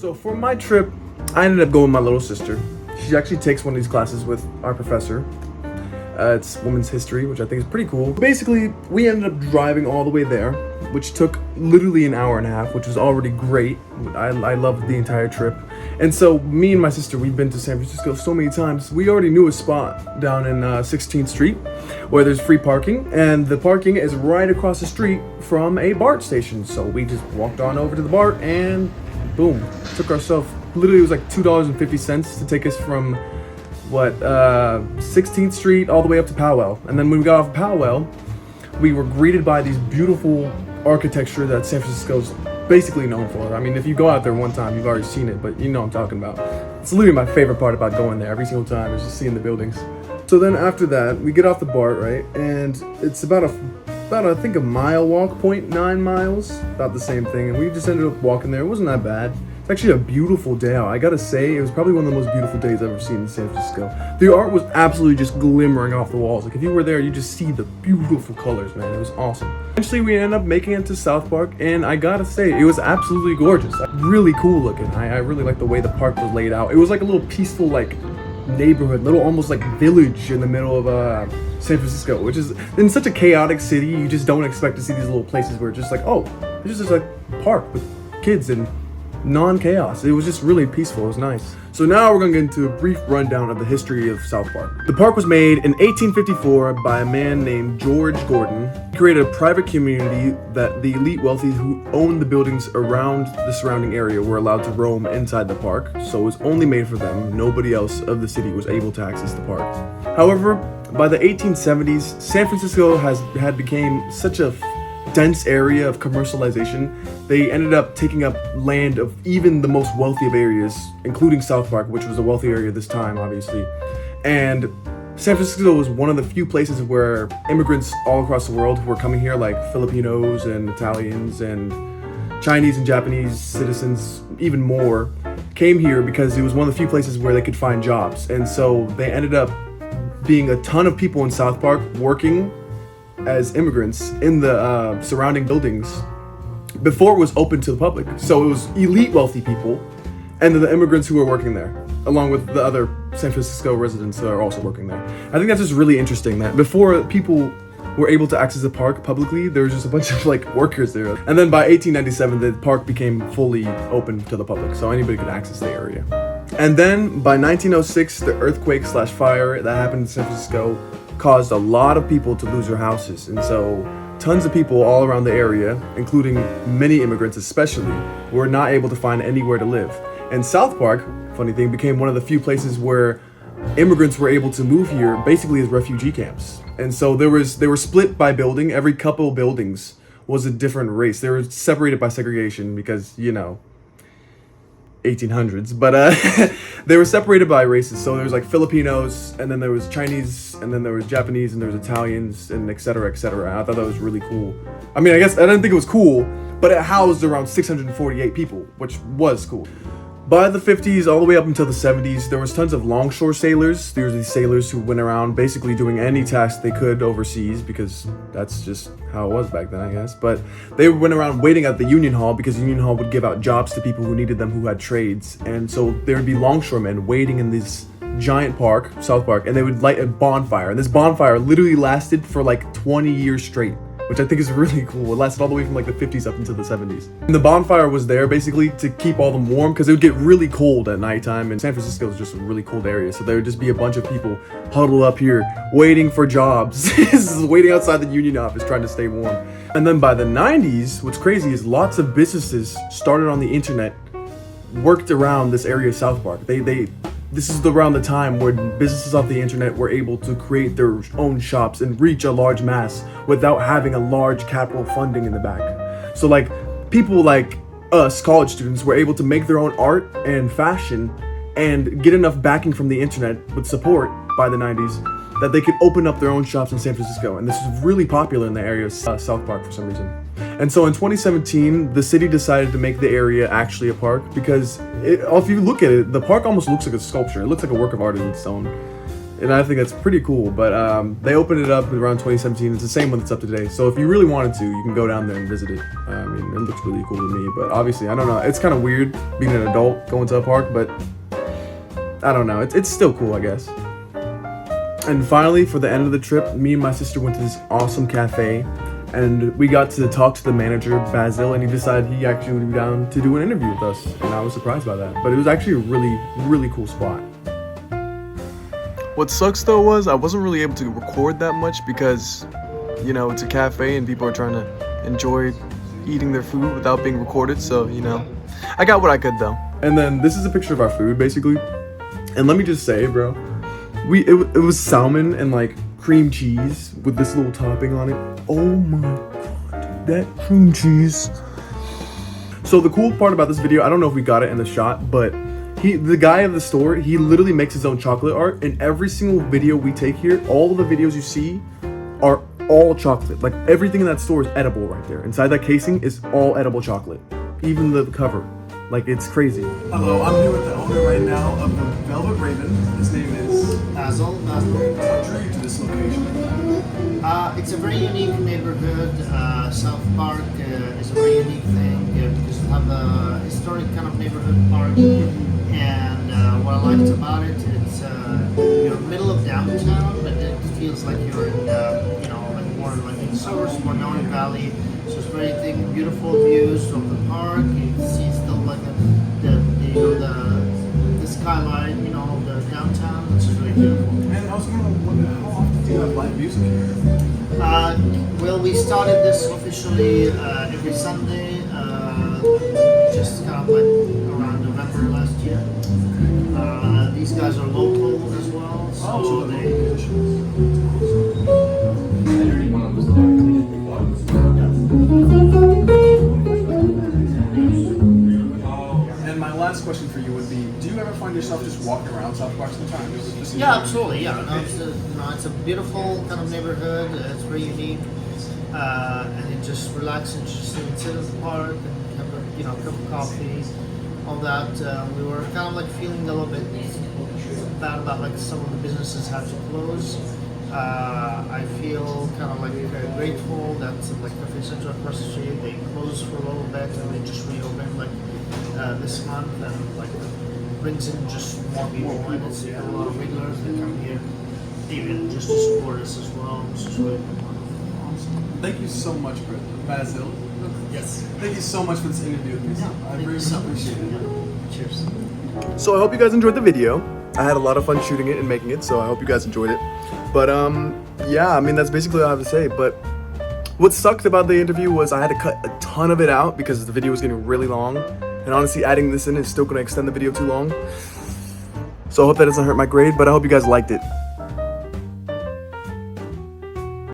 So for my trip, I ended up going with my little sister. She actually takes one of these classes with our professor. It's women's history, which I think is pretty cool. Basically, we ended up driving all the way there, which took literally an hour and a half, which was already great. I loved the entire trip. And so me and my sister, we've been to San Francisco so many times. We already knew a spot down in 16th Street where there's free parking, and the parking is right across the street from a BART station. So we just walked on over to the BART and boom, took ourselves, literally it was like $2.50 to take us from 16th Street all the way up to Powell. And then when we got off Powell, we were greeted by these beautiful architecture that San Francisco's basically known for. I mean, if you go out there one time, you've already seen it, but you know what I'm talking about. It's literally my favorite part about going there every single time is just seeing the buildings. So then after that, we get off the BART, right? And it's about I think a mile walk, 0.9 miles, about the same thing. And we just ended up walking there. It wasn't that bad. It's actually a beautiful day out. I gotta say, it was probably one of the most beautiful days I've ever seen in San Francisco. The art was absolutely just glimmering off the walls. Like if you were there, you just see the beautiful colors, man. It was awesome. Eventually, we ended up making it to South Park, and I gotta say, it was absolutely gorgeous. Really cool looking. I really liked the way the park was laid out. It was like a little peaceful, like neighborhood, little almost like village in the middle of San Francisco, which is in such a chaotic city. You just don't expect to see these little places where it's just like, oh, there's just like park with kids and non-chaos. It was just really peaceful. It was nice. So now we're going to get into a brief rundown of the history of South Park. The park was made in 1854 by a man named George Gordon. He created a private community that the elite wealthy who owned the buildings around the surrounding area were allowed to roam inside the park. So it was only made for them. Nobody else of the city was able to access the park. However, by the 1870s, San Francisco had become such a dense area of commercialization. They ended up taking up land of even the most wealthy of areas, including South Park, which was a wealthy area at this time, obviously. And San Francisco was one of the few places where immigrants all across the world who were coming here, like Filipinos and Italians and Chinese and Japanese citizens, even more, came here because it was one of the few places where they could find jobs. And so they ended up being a ton of people in South Park working as immigrants in the surrounding buildings before it was open to the public. So it was elite wealthy people and then the immigrants who were working there, along with the other San Francisco residents that are also working there. I think that's just really interesting that before people were able to access the park publicly, there was just a bunch of like workers there. And then by 1897, the park became fully open to the public, so anybody could access the area. And then by 1906, the earthquake/fire that happened in San Francisco caused a lot of people to lose their houses. And so tons of people all around the area, including many immigrants especially, were not able to find anywhere to live. And South Park, funny thing, became one of the few places where immigrants were able to move here basically as refugee camps. And so they were split by building. Every couple buildings was a different race. They were separated by segregation because, you know, 1800s, but they were separated by races. So there was like Filipinos, and then there was Chinese, and then there was Japanese, and there was Italians, and etc., etc. I thought that was really cool. I mean, I guess I didn't think it was cool, but it housed around 648 people, which was cool. By the 50s, all the way up until the 70s, there was tons of longshore sailors. There were these sailors who went around basically doing any task they could overseas, because that's just how it was back then, I guess. But they went around waiting at the Union Hall, because the Union Hall would give out jobs to people who needed them, who had trades. And so there would be longshoremen waiting in this giant park, South Park, and they would light a bonfire. And this bonfire literally lasted for like 20 years straight, which I think is really cool. It lasted all the way from like the 50s up until the 70s. And the bonfire was there basically to keep all them warm, because it would get really cold at nighttime, and San Francisco is just a really cold area. So there would just be a bunch of people huddled up here waiting for jobs, waiting outside the union office trying to stay warm. And then by the 90s, what's crazy is lots of businesses started on the internet, worked around this area of South Park. This is around the time where businesses off the internet were able to create their own shops and reach a large mass without having a large capital funding in the back. So like people like us, college students, were able to make their own art and fashion and get enough backing from the internet with support by the 90s that they could open up their own shops in San Francisco. And this is really popular in the area of South Park for some reason. And so in 2017, the city decided to make the area actually a park, because if you look at it, the park almost looks like a sculpture. It looks like a work of art in its own. and I think that's pretty cool. But they opened it up around 2017. It's the same one that's up today. So if you really wanted to, you can go down there and visit it. I mean, it looks really cool to me. But obviously, I don't know. It's kind of weird being an adult going to a park, but I don't know. It's still cool, I guess. And finally, for the end of the trip, me and my sister went to this awesome cafe, and we got to talk to the manager, Basil, and he decided he actually would be down to do an interview with us, and I was surprised by that. But it was actually a really, really cool spot. What sucks though was I wasn't really able to record that much because, you know, it's a cafe and people are trying to enjoy eating their food without being recorded, so, you know, I got what I could though. And then this is a picture of our food, basically. And let me just say, bro, it was salmon and like cream cheese with this little topping on it. Oh my god, that cream cheese. So the cool part about this video, I don't know if we got it in the shot, but the guy of the store, he literally makes his own chocolate art, and every single video we take here, all of the videos you see are all chocolate. Like everything in that store is edible right there. Inside that casing is all edible chocolate. Even the cover. Like, it's crazy. Hello, I'm here with the owner right now of the Velvet Raven. His name is Basil. What drew you to this location? It's a very unique neighborhood. South Park is a very unique thing because we have a historic kind of neighborhood park. And what I liked about it, it's you're middle of downtown, but it feels like you're in, you know, like more like in suburbs, more Noe Valley. So it's very beautiful views from the park. You can see still like the skyline, you know, the downtown, which is really beautiful. And I was wondering, how often do you have live music here? Well, we started this officially every Sunday, just kind of like around November last year. These guys are local as well, so And my last question for you would be, do you ever find yourself just walking around South Park sometimes? Yeah, absolutely. Yeah, no, it's a beautiful kind of neighborhood. It's very unique, and it just relaxing, just sit in the park and have a cup of coffee, all that. We were kind of like feeling a little bit bad about like some of the businesses had to close. I feel kind of like grateful that like Cafe Central across the street, they closed for a little bit and they just reopened like this month, and like brings in just more people, and it's a lot of regulars that come here even just to support us as well, which is really awesome. Thank you so much, Basil. Yes. Thank you so much for this interview with me. Yeah, I really appreciate it. Yeah. Cheers. So I hope you guys enjoyed the video. I had a lot of fun shooting it and making it, so I hope you guys enjoyed it. But yeah, I mean, that's basically all I have to say. But what sucked about the interview was I had to cut a ton of it out because the video was getting really long. And honestly, adding this in is still going to extend the video too long. So I hope that doesn't hurt my grade, but I hope you guys liked it.